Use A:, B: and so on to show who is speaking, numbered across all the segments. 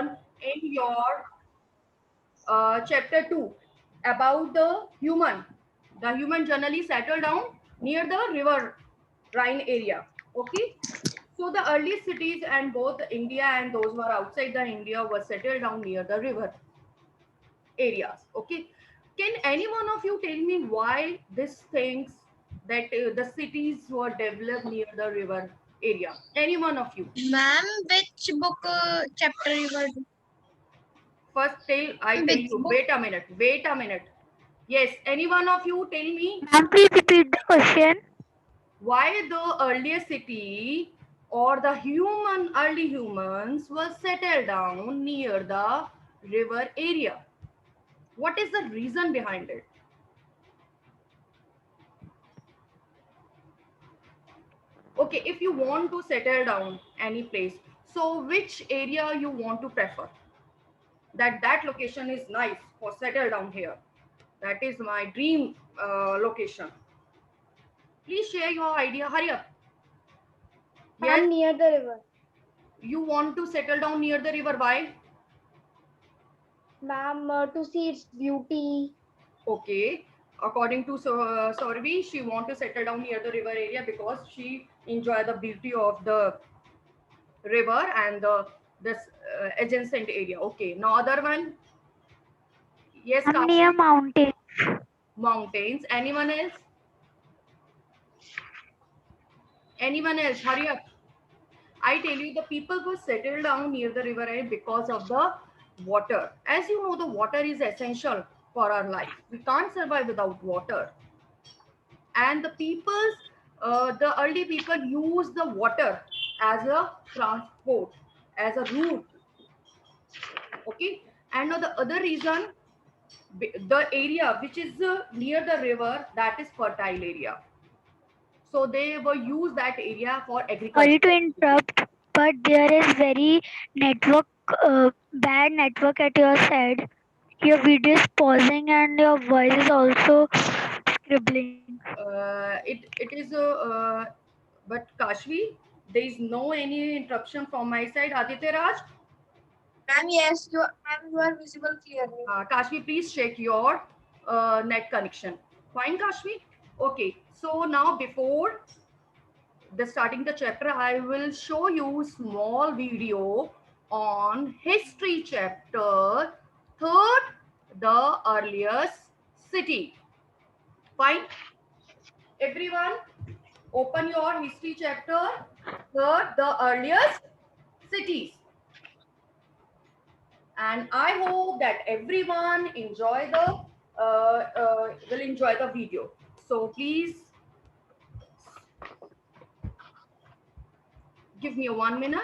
A: in your chapter 2 about the human generally settle down near the river Rhine area. Okay, so the early cities and both India and those who are outside the India were settled down near the river areas. Okay, can any one of you tell me why this things that the cities were developed near the river area? Any one of you?
B: Ma'am, which book chapter you were?
A: First, I tell
B: Which
A: you.
B: book?
A: Wait a minute. Wait a minute. Yes, any one of you tell me
C: Ma'am, please repeat the question.
A: why the earliest city or the early humans were settled down near the river area. What is the reason behind it? Okay, if you want to settle down any place, so which area you want to prefer? That location is nice for settle down here. That is my dream location. Please share your idea. Hurry up. Yes,
D: Ma'am, near the river.
A: you want to settle down near the river. Why?
D: Ma'am, to see its beauty.
A: Okay. According to Saurabhi, she want to settle down near the river area because she enjoy the beauty of the river and the this adjacent area. Okay. Now other one. Yes,
C: I'm near
A: Kashi.
C: mountain.
A: Mountains. Anyone else? Anyone else? Hurry up. I tell you, the people were settled down near the river area because of the water. As you know, the water is essential for our life. We can't survive without water. And the early people use the water as a transport, as a route. Okay, and now the other reason, the area which is near the river, that is fertile area, so they were use that area for
C: Sorry to
A: agricultural activity.
C: interrupt, but there is very network, bad network at your side. Your video is pausing and your voice is also scribbling.
A: It is but Kashvi, there is no any interruption from my side. Aditya Raj,
B: Ma'am, yes, you are visible clearly.
A: Kashvi, please check your net connection. Fine, Kashvi? Okay, so now before the starting the chapter, I will show you small video on history chapter third, the earliest city. Fine, everyone, open your history chapter third, the earliest cities. And I hope that everyone will enjoy the video. So please give me a 1 minute.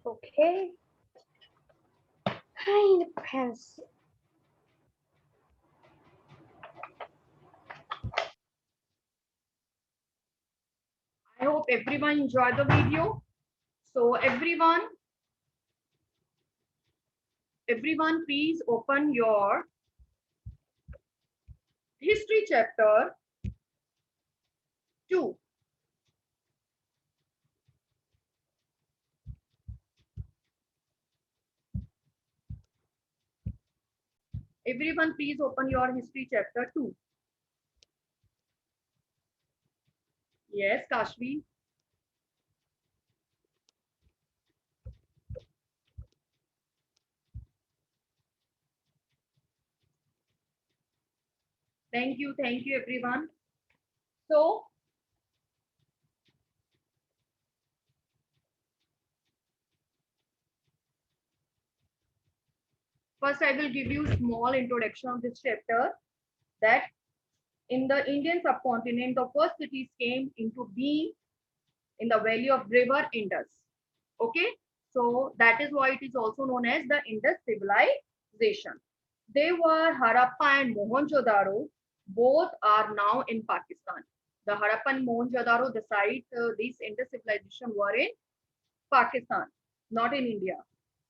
D: Okay. Hi, friends.
A: I hope everyone enjoy the video. So everyone please open your history chapter 2. Everyone please open your history chapter 2. Yes, Kashvi. Thank you everyone. So first I will give you small introduction of this chapter, that in the Indian subcontinent, the first cities came into being in the valley of river Indus. Okay, so that is why it is also known as the Indus civilization. They were Harappa and Mohenjo-daro. Both are now in Pakistan. The Harappa and Mohenjo-daro, the site, these Indus civilization were in Pakistan, not in India.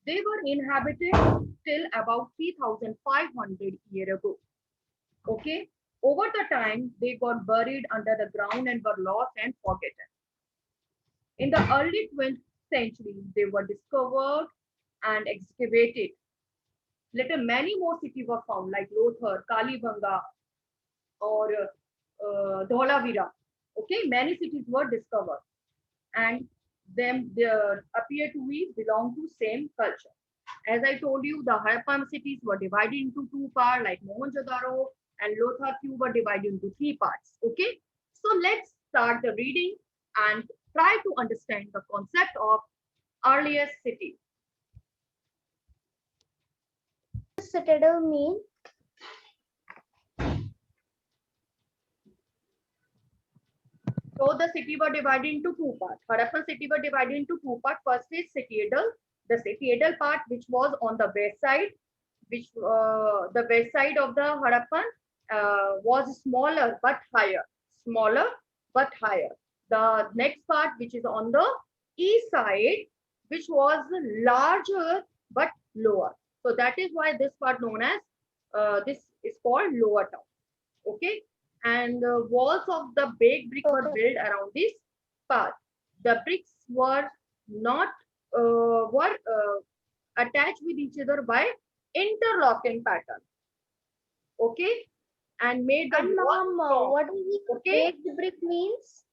A: They were inhabited till about 3,500 years ago. Okay, over the time they got buried under the ground and were lost and forgotten. In the early century, they were discovered and excavated. Later, many more cities were found, like Lothar, Kalibanga, or Dholavira. Okay, many cities were discovered, and them they appear to be belong to same culture. As I told you, the Harappan cities were divided into two parts, like Mohenjo-daro and Lothar Q were divided into three parts. Okay, so let's start the reading and try to understand the concept of earliest city.
D: Citadel mean?
A: So the city were divided into two parts. Harappan city were divided into two parts. First is citadel, the citadel part which was on the west side, which the west side of the Harappan was smaller but higher. Smaller but higher. The next part which is on the east side, which was larger but lower. So that is why this part known as this is called lower town. Okay, and walls of the baked brick were built around this path. The bricks were not were attached with each other by interlocking pattern. Okay, and made the
D: And
A: wall
D: mom,
A: strong.
D: what is it?
A: Okay.
D: Baked brick means?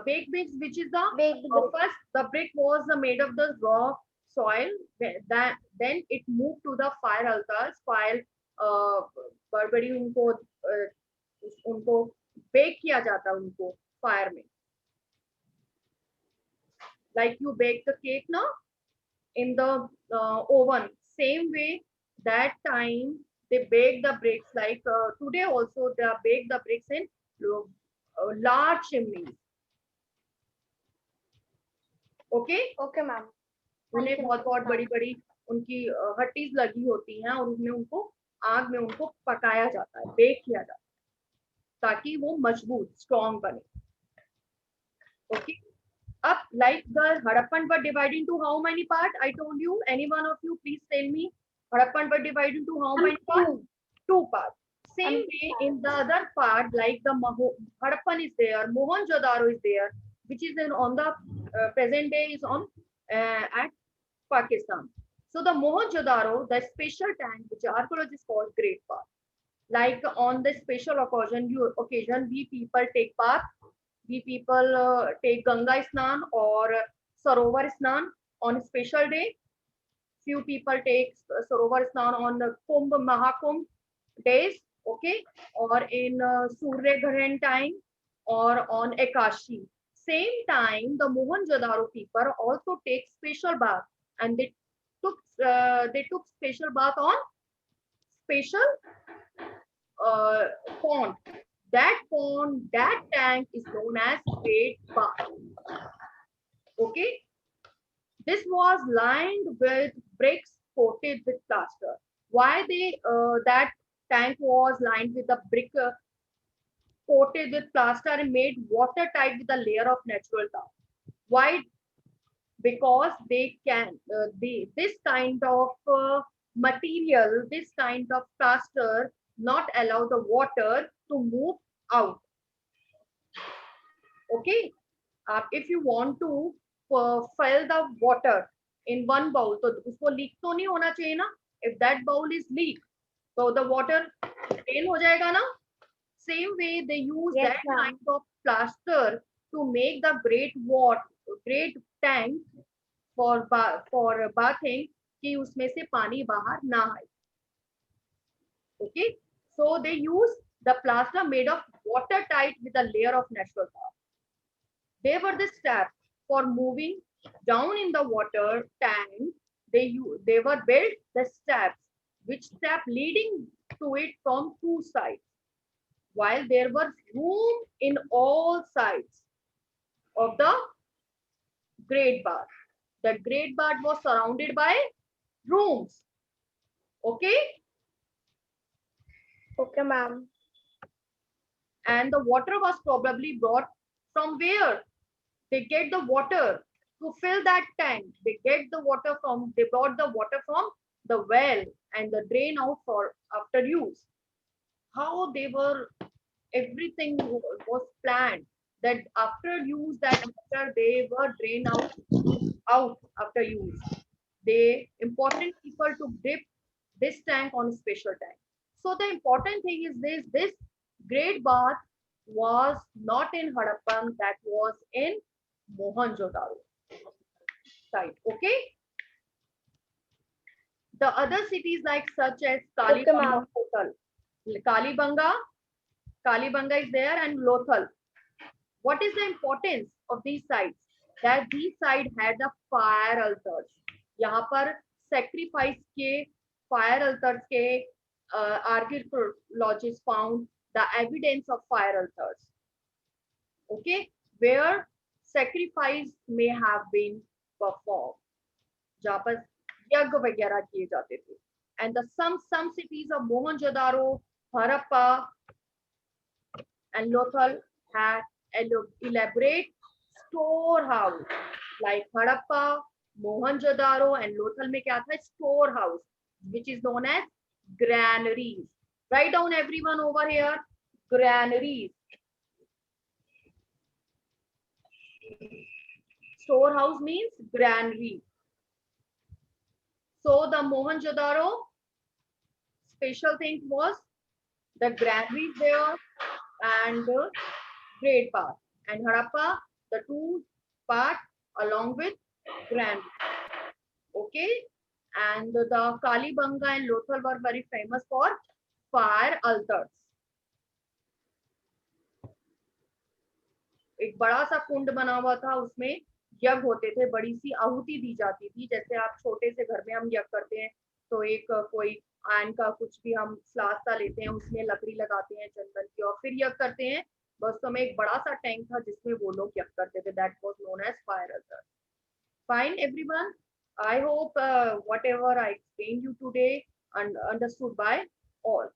A: Baked bricks, which is the
D: Baked brick.
A: first the brick was made of the raw soil. Then it moved to the fire altars. Fire बड़ी उनको bake किया जाता है उनको fire में. Like you bake the cake now in the oven. Same way that time they bake the bricks. Like today also they bake the bricks in large chimneys. Okay.
D: Okay, ma'am.
A: उन्हें बहुत बहुत बड़ी बड़ी उनकी हट्टीज लगी होती हैं और उसमें उनको आग में उनको पकाया जाता है, बेक किया जाता है ताकि वो मजबूत स्ट्रॉन्ग बने. Okay. Up like the Harappan were divided into how many parts? I told you. Any one of you, please tell me. Harappan were divided into how many parts? Two parts. Same way in the other part, like the Harappan is there, Mohenjo-daro is there, which is on the present day is on at Pakistan. So the Mohenjo-daro, the special tank, which archaeologists call Great Bath. Like on the special occasion, we people take bath. We people take Ganga Snan or Sarovar Snan on a special day. Few people take Sarovar Snan on the Kumbh Mahakumbh days, okay, or in Surya Grahan time or on Ekashi. Same time, the Mohenjo-daro people also take special bath, and they took special bath on special pond. That pond, that tank is known as Great Bath. Okay. This was lined with bricks coated with plaster. Why that tank was lined with a brick coated with plaster and made watertight with a layer of natural tar? Why? Because they can this kind of material, this kind of plaster not allow the water to move out. Okay. If you want to fill the water in one bowl, तो उसको leak तो नहीं होना चाहिए ना. If that bowl is leak, so the water drain हो जाएगा ना. Same way they use
D: Yes,
A: that
D: ma'am.
A: kind of plaster to make the great tank for bathing कि उसमें से पानी बाहर ना आए. Okay, so they use the plaster made of watertight with a layer of natural tar. They were the steps for moving down in the water tank. They were built the steps, which step leading to it from two sides. While there was room in all sides of the Great Bath. The Great Bath was surrounded by rooms. Okay.
D: Okay, ma'am.
A: And the water was probably brought from where? They get the water to fill that tank. They brought the water from the well and the drain out for after use. How everything was planned that after use that water they were drained out out after use. They important people to dip this tank on special tank. So the important thing is this great bath was not in Harappan, that was in Mohenjo-daro site. Okay. The other cities like such as
D: Okay,
A: Kalibanga
D: ma'am.
A: Hotel, Kalibanga is there, and Lothal. What is the importance of these sites? That these sites had the fire altars. यहाँ पर sacrifice के fire altars के archaeologists found the evidence of fire altars. Okay, where sacrifice may have been performed. जहाँ पर यज्ञ वगैरह किए जाते थे. And the some cities of Mohenjo-daro, Harappa, and Lothal had elaborate storehouse. Like Harappa, Mohenjo-daro, and Lothal में क्या था? Storehouse, which is known as granaries. Write down everyone over here. Granaries. Storehouse means granary. So the Mohenjo-daro special thing was the granaries there and the great bath. And Harappa, the two part along with granary. Okay. And the Kalibanga and Lothal were very famous for fire altars. एक बड़ा सा कुंड बना हुआ था, उसमें यज्ञ होते थे, बड़ी सी आहुति दी जाती थी. जैसे आप छोटे से घर में हम यज्ञ करते हैं तो एक कोई आयन का कुछ भी हम स्लास्ता लेते हैं, उसमें लकड़ी लगाते हैं चंदन की और फिर यज्ञ करते हैं. बस में एक बड़ा सा टैंक था जिसमें वो लोग यज्ञ करते थे. That was known as fire altar. Fine, everyone. I hope whatever I explained you today and understood by all.